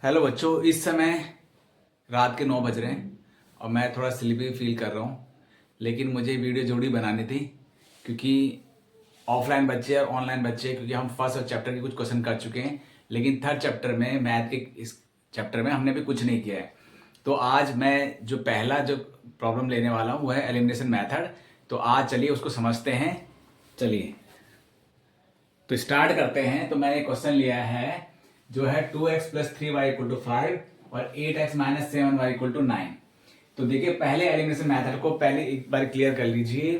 Hello बच्चों, इस समय रात के 9 बज रहे हैं और मैं थोड़ा स्लीपी फील कर रहा हूँ। लेकिन मुझे वीडियो जरूरी बनानी थी क्योंकि ऑफलाइन बच्चे और ऑनलाइन बच्चे, क्योंकि हम फर्स्ट और चैप्टर के कुछ क्वेश्चन कर चुके हैं, लेकिन थर्ड चैप्टर में मैथ के इस चैप्टर में हमने भी कुछ नहीं किया है। तो आज मैं जो पहला जो प्रॉब्लम लेने वाला हूँ वो है एलिमिनेशन मैथड। तो आज चलिए उसको समझते हैं। चलिए तो स्टार्ट करते हैं। तो मैंने क्वेश्चन लिया है जो है 2x plus 3y equal to 5 और 8x minus 7y equal to 9। तो देखिए, पहले एलिमिनेशन मेथड को पहले एक बार क्लियर कर लीजिए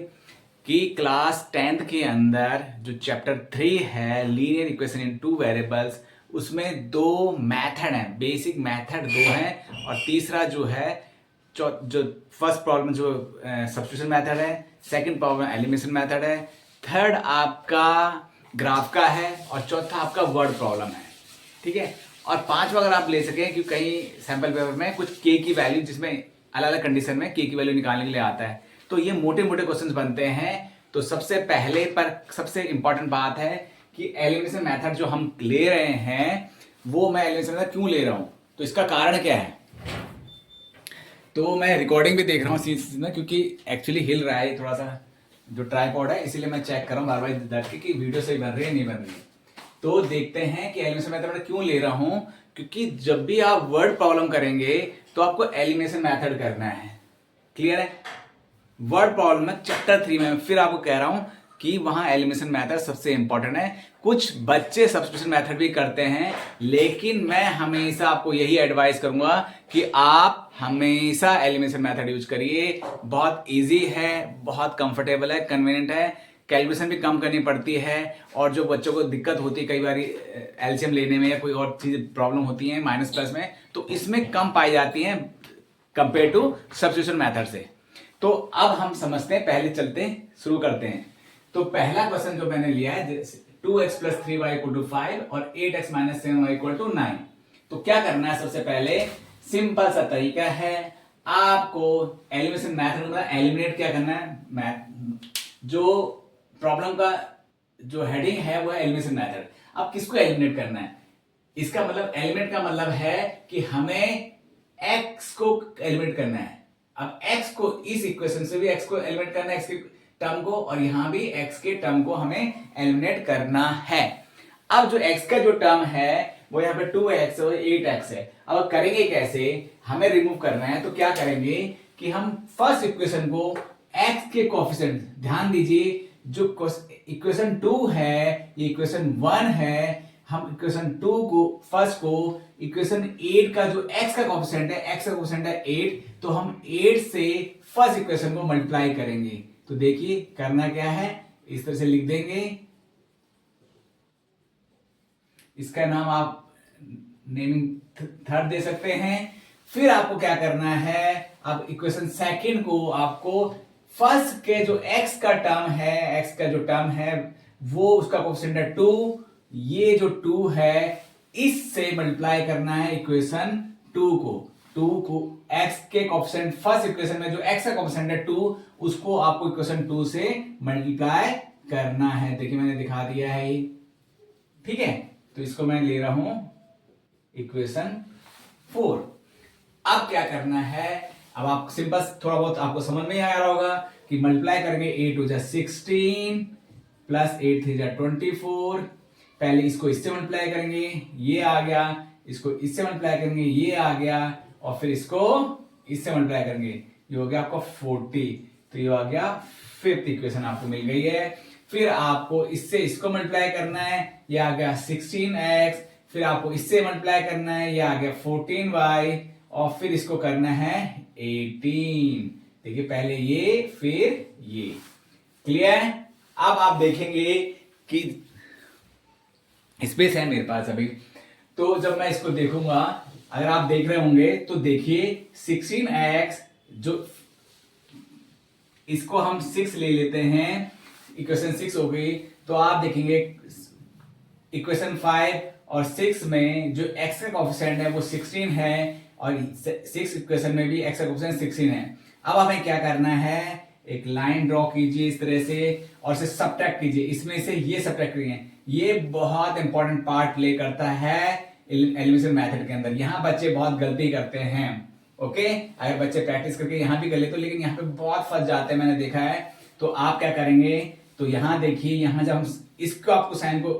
कि क्लास 10th के अंदर जो चैप्टर 3 है linear equation in two variables, उसमें दो मेथड हैं, बेसिक मेथड दो हैं, और तीसरा जो है जो फर्स्ट प्रॉब्लम जो सब्स्टिट्यूशन मेथड है, सेकंड प्रॉब्लम एलिमिनेशन मेथड है, थर्ड आपका ग्राफ का है और चौथा आपका वर्ड प्रॉब्लम है। ठीक है। और पांचवा अगर आप ले सकें कि कहीं सैंपल पेपर में कुछ के की वैल्यू, जिसमें अलग अलग कंडीशन में के की वैल्यू निकालने के लिए आता है, तो ये मोटे मोटे क्वेश्चंस बनते हैं। तो सबसे पहले पर सबसे इंपॉर्टेंट बात है कि एलिमिनेशन मेथड जो हम ले रहे हैं वो मैं एलिमिनेशन मेथड क्यों ले रहा हूं, तो इसका कारण क्या है। तो मैं रिकॉर्डिंग भी देख रहा हूँ में, क्योंकि एक्चुअली हिल रहा है थोड़ा सा जो ट्राइपॉड है, इसीलिए मैं चेक कर रहा हूँ बार बार बैठ के कि वीडियो सही बन रही है नहीं बन रही है। तो देखते हैं कि एलिमिनेशन मेथड क्यों ले रहा हूं, क्योंकि जब भी आप वर्ड प्रॉब्लम करेंगे तो आपको एलिमिनेशन मेथड करना है। क्लियर है। वर्ड प्रॉब्लम में चैप्टर 3 में फिर आपको कह रहा हूं कि वहां एलिमिनेशन मेथड सबसे इंपॉर्टेंट है। कुछ बच्चे सब्स्टिट्यूशन मेथड भी करते हैं, लेकिन मैं हमेशा आपको यही एडवाइस करूंगा कि आप हमेशा एलिमिनेशन मेथड यूज करिए। बहुत इजी है, बहुत कंफर्टेबल है, कन्वीनियंट है, कैलकुलेशन भी कम करनी पड़ती है, और जो बच्चों को दिक्कत होती है कई बार एलसीएम लेने में या कोई और चीज प्रॉब्लम होती है माइनस प्लस में, तो इसमें कम पाई जाती है कंपेयर टू सब्स्टिट्यूशन मेथड से। तो अब हम समझते हैं, पहले चलते हैं, शुरू करते हैं। तो पहला क्वेश्चन जो मैंने लिया है 2x plus 3y equal to 5 और 8x minus 7y equal to 9। तो क्या करना है, सबसे पहले सिंपल सा तरीका है, आपको एलिमिनेशन मेथड में एलिमिनेट क्या करना है। जो प्रॉब्लम का जो हेडिंग है वो है एलिमिनेशन मेथड। अब किसको एलिमिनेट करना है, इसका मतलब एलिमिनेट का मतलब है कि हमें x को एलिमिनेट करना है। अब x को इस इक्वेशन से भी x को एलिमिनेट करना है, x के टर्म को, और यहां भी x के टर्म को हमें एलिमिनेट करना है। अब जो x का जो टर्म है वो यहाँ पे 2x और 8x है। अब करेंगे कैसे, हमें रिमूव करना है। तो क्या करेंगे कि हम फर्स्ट इक्वेशन को x के कोएफिशिएंट, ध्यान दीजिए जो इक्वेशन 2 है ये इक्वेशन 1 है, हम इक्वेशन 2 को फर्स्ट को इक्वेशन 8 का जो x का कोएफिशिएंट है, x का कोएफिशिएंट है 8, तो हम 8 से फर्स्ट इक्वेशन को मल्टीप्लाई करेंगे। तो देखिए करना क्या है, इस तरह से लिख देंगे, इसका नाम आप नेमिंग थर्ड दे सकते हैं। फिर आपको क्या करना है, अब इक्वेशन सेकंड को आपको फर्स्ट के जो x का टर्म है, x का जो टर्म है वो उसका कोएफिशिएंट है 2, ये जो 2 है इससे मल्टीप्लाई करना है इक्वेशन 2 को x के कोएफिशिएंट, फर्स्ट इक्वेशन में जो x का कोएफिशिएंट है 2, उसको आपको इक्वेशन 2 से मल्टीप्लाई करना है। देखिए मैंने दिखा दिया है ये। ठीक है, तो इसको मैं ले रहा हूं इक्वेशन 4। अब क्या करना है, अब आप सिंपल थोड़ा बहुत आपको समझ में आ रहा होगा कि मल्टीप्लाई करेंगे 8 हो जाए 16 प्लस 8 3 जा 24। पहले इसको इससे मल्टीप्लाई करेंगे, ये आ गया, इसको इससे मल्टीप्लाई करेंगे, ये आ गया, और फिर इसको इससे मल्टीप्लाई करेंगे, ये हो गया आपका 40। तो ये आ गया फिफ्थ इक्वेशन आपको मिल गई है। फिर आपको इससे इसको मल्टीप्लाई करना है, ये आ गया 16x, फिर आपको इससे मल्टीप्लाई करना है, ये आ गया 14y, और फिर इसको करना है 18। देखिए पहले ये फिर ये। क्लियर। अब आप देखेंगे कि स्पेस है मेरे पास अभी, तो जब मैं इसको देखूंगा, अगर आप देख रहे होंगे तो देखिए 16x, जो इसको हम 6 ले लेते हैं, इक्वेशन 6 हो गई। तो आप देखेंगे इक्वेशन 5 और 6 में जो x का कोएफिशिएंट है वो 16 है, और 6 इक्वेशन में भी x का कोएफिशिएंट 16 है। अब हमें क्या करना है, एक लाइन ड्रॉ कीजिए इस तरह से, और इसे सब्ट्रैक्ट कीजिए, इसमें से ये सब्ट्रैक्ट करिए। ये बहुत इंपॉर्टेंट पार्ट प्ले करता है एलिमिनेशन मेथड के अंदर। यहाँ बच्चे बहुत गलती करते हैं। ओके, अगर बच्चे प्रैक्टिस करके यहाँ भी कर लेते, लेकिन यहाँ पे बहुत फंस जाते हैं, मैंने देखा है। तो आप क्या करेंगे, तो यहाँ देखिए, यहाँ जब हम इसको आपको साइन को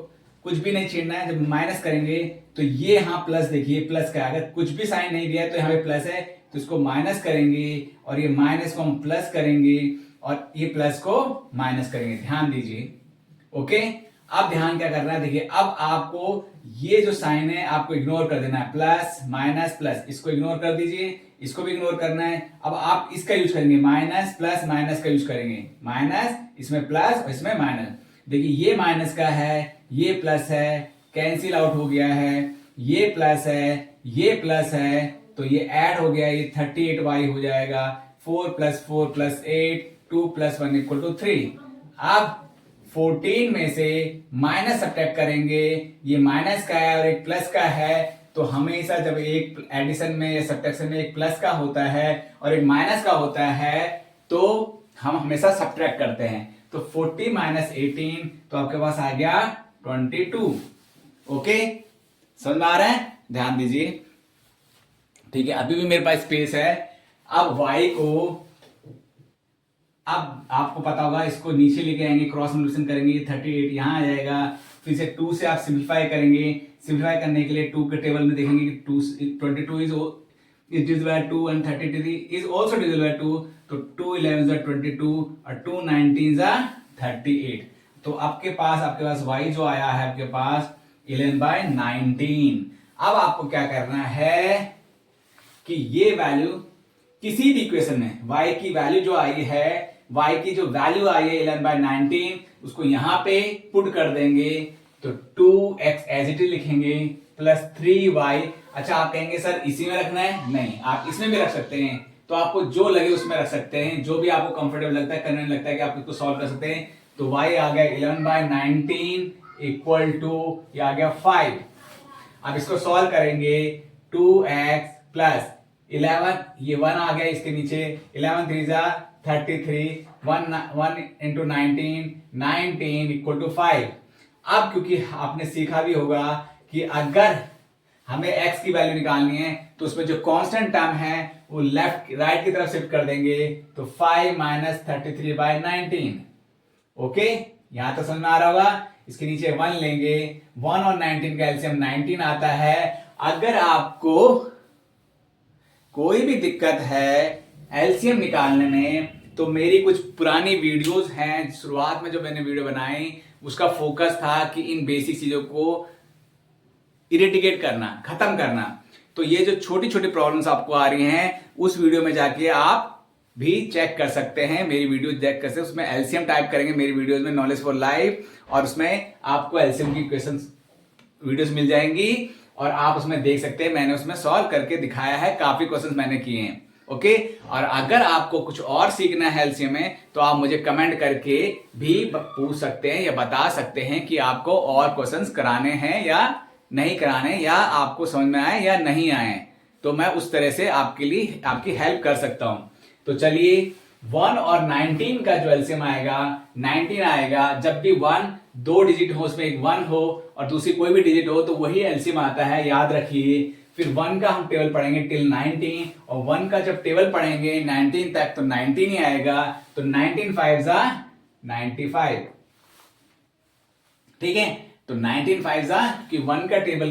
कुछ भी नहीं छेड़ना है, जब माइनस करेंगे तो ये यहाँ प्लस, देखिए प्लस का, अगर कुछ भी साइन नहीं दिया है तो यहाँ पे प्लस है, तो इसको माइनस करेंगे और ये माइनस को हम प्लस करेंगे और ये प्लस को माइनस करेंगे। ध्यान दीजिए। ओके, अब ध्यान क्या करना है, देखिए अब आपको ये जो साइन है आपको इग्नोर कर देना है, प्लस माइनस प्लस, इसको इग्नोर कर दीजिए, इसको भी इग्नोर करना है। अब आप इसका यूज करेंगे, माइनस प्लस माइनस का यूज करेंगे, माइनस इसमें प्लस और इसमें माइनस। देखिए ये माइनस का है, ये प्लस है, कैंसिल आउट हो गया है, ये प्लस है, ये प्लस है, तो ये ऐड हो गया, ये 38y हो जाएगा। 4 + 4 + 8, 2 + 1 = 3। अब 14 में से माइनस सब्ट्रैक्ट करेंगे, ये माइनस का है और एक प्लस का है, तो हमेशा जब एक एडिशन में या सब्ट्रैक्शन में एक प्लस का होता है और एक माइनस का होता है तो हम हमेशा सब्ट्रैक्ट करते हैं। तो 40 - 18, तो आपके पास आ गया 22। ओके, समझ में आ रहा है? ध्यान दीजिए। ठीक है, अभी भी मेरे पास स्पेस है। अब y को, अब आपको पता होगा, इसको नीचे लेके आएंगे, क्रॉस मल्टीप्लिकेशन करेंगे, 38 यहां आ जाएगा। फिर से 2 से आप सिंप्लीफाई करेंगे, सिंप्लीफाई करने के लिए 2 के टेबल में देखेंगे कि 22 is divisible by 2 and 33 is also divisible by 2, तो 2 11 is 22 और 2 19 is 38। तो आपके पास y जो आया है आपके पास 11/19। अब आपको क्या करना है कि ये वैल्यू किसी भी इक्वेशन में y की वैल्यू जो आई है, y की जो वैल्यू आई है 11/19, उसको यहां पे पुट कर देंगे। तो 2x एज इट इज लिखेंगे प्लस 3y। अच्छा, आप कहेंगे सर इसी में रखना है? नहीं, आप इसमें भी रख सकते हैं। तो आपको जो लगे उसमें रख सकते हैं, जो भी आपको कंफर्टेबल लगता है, कन्वीनियंट लगता है कि आप इसको सॉल्व कर सकते हैं। तो y आ गया 11/19 इक्वल टू, ये आ गया 5। अब इसको सॉल्व करेंगे, 2x प्लस 11, ये 1 आ गया इसके नीचे, 11 3 जा 33, 1 into 19, 19 इक्वल टू 5। अब क्योंकि आपने सीखा भी होगा कि अगर हमें x की वैल्यू निकालनी है तो उसमें जो कांस्टेंट टर्म है वो राइट की तरफ शिफ्ट कर देंगे, तो 5 - 33/19। ओके, यहां तो समझ में आ रहा होगा। इसके नीचे 1 लेंगे, 1 और 19 का एलसीएम 19 आता है। अगर आपको कोई भी दिक्कत है एलसीएम निकालने में, तो मेरी कुछ पुरानी वीडियोस हैं, शुरुआत में जो मैंने वीडियो बनाई उसका फोकस था कि इन बेसिक चीजों को इरेडिकेट करना, खत्म करना। तो ये जो छोटी छोटी प्रॉब्लम्स आपको आ रही हैं, उस वीडियो में जाके आप भी चेक कर सकते हैं, मेरी वीडियो चेक कर सकते हैं। उसमें एलसीएम टाइप करेंगे मेरी वीडियोस में, नॉलेज फॉर लाइफ, और उसमें आपको एलसीएम की क्वेश्चंस वीडियोस मिल जाएंगी और आप उसमें देख सकते हैं। मैंने उसमें सॉल्व करके दिखाया है, काफी क्वेश्चंस मैंने किए हैं। ओके, और अगर आपको कुछ और सीखना है एलसीएम में, तो आप मुझे कमेंट करके भी पूछ सकते हैं या बता सकते हैं कि आपको और क्वेश्चंस कराने हैं या नहीं कराने, या आपको समझ में आए या नहीं आए, तो मैं उस तरह से आपके लिए आपकी हेल्प कर सकता हूं। तो चलिए, 1 और 19 का जो एलसीएम आएगा 19 आएगा। जब भी 1 2 डिजिट हो, उसमें एक 1 हो और दूसरी कोई भी डिजिट हो, तो वही एलसीएम आता है, याद रखिए। फिर 1 का हम टेबल पढ़ेंगे टिल 19, और 1 का जब टेबल पढ़ेंगे 19 तक, तो 19 ही आएगा। तो 19 5 95। ठीक है, तो 19 5 कि 1 का टेबल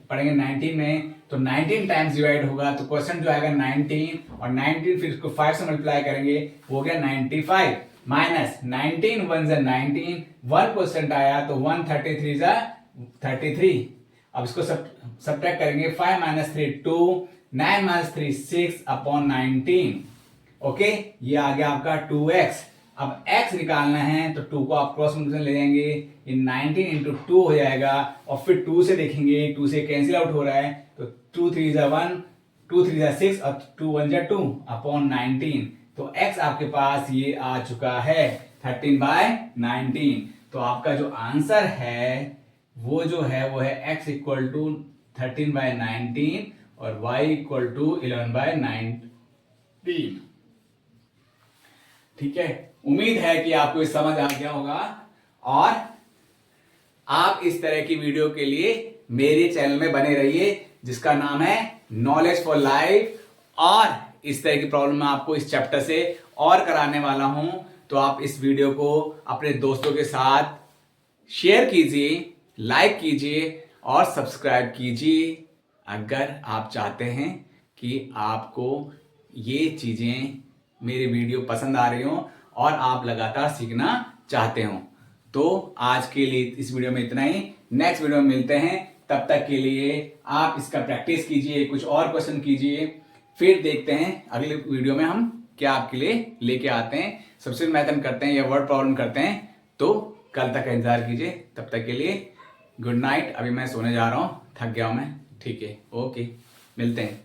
पढ़ेंगे 19 में, तो 19 टाइम्स डिवाइड होगा, तो क्वेश्चन जो आएगा 19, और 19 फिर इसको 5 से मल्टीप्लाई करेंगे, हो गया 95 माइनस 19 1 जा 19, 1 क्वेश्चन आया तो 1 33 जा 33। अब इसको सब्ट्रैक्ट करेंगे, 5 - 3 2, 9 - 3 6 अपॉन 19। ओके, ये आ गया आपका 2x। अब x निकालना है तो 2 को आप क्रॉस मल्टीप्लिकेशन ले जाएंगे, ये 19 into 2 हो जाएगा, और फिर 2 से देखेंगे, 2 से कैंसिल आउट हो रहा है, तो 2 3 जा 1, 2 3 जा 6 और 2 1 जा 2 अपॉन 19। तो x आपके पास ये आ चुका है 13/19। तो आपका जो आंसर है वो जो है वो है x इक्वल टू 13/19 और y इक्वल टू 11/19। ठीक है, उम्मीद है कि आपको समझ आ गया होगा, और आप इस तरह की वीडियो के लिए मेरे चैनल में बने रहिए जिसका नाम है नॉलेज फॉर लाइफ। और इस तरह की प्रॉब्लम मैं आपको इस चैप्टर से और कराने वाला हूं, तो आप इस वीडियो को अपने दोस्तों के साथ शेयर कीजिए, लाइक कीजिए और सब्सक्राइब कीजिए अगर आप चाहते हैं कि आपको ये चीजें मेरे वीडियो पसंद आ रही हो और आप लगातार सीखना चाहते हो। तो आज के लिए इस वीडियो में इतना ही, नेक्स्ट वीडियो में मिलते हैं। तब तक के लिए आप इसका प्रैक्टिस कीजिए, कुछ और क्वेश्चन कीजिए, फिर देखते हैं अगले वीडियो में हम क्या आपके लिए लेके आते हैं। सबसे मैथन करते हैं या वर्ड प्रॉब्लम करते हैं, तो कल तक का इंतजार कीजिए। तब तक के लिए गुड नाइट। अभी मैं सोने जा रहा हूं, थक गया हूं मैं। ठीक है, ओके, मिलते हैं।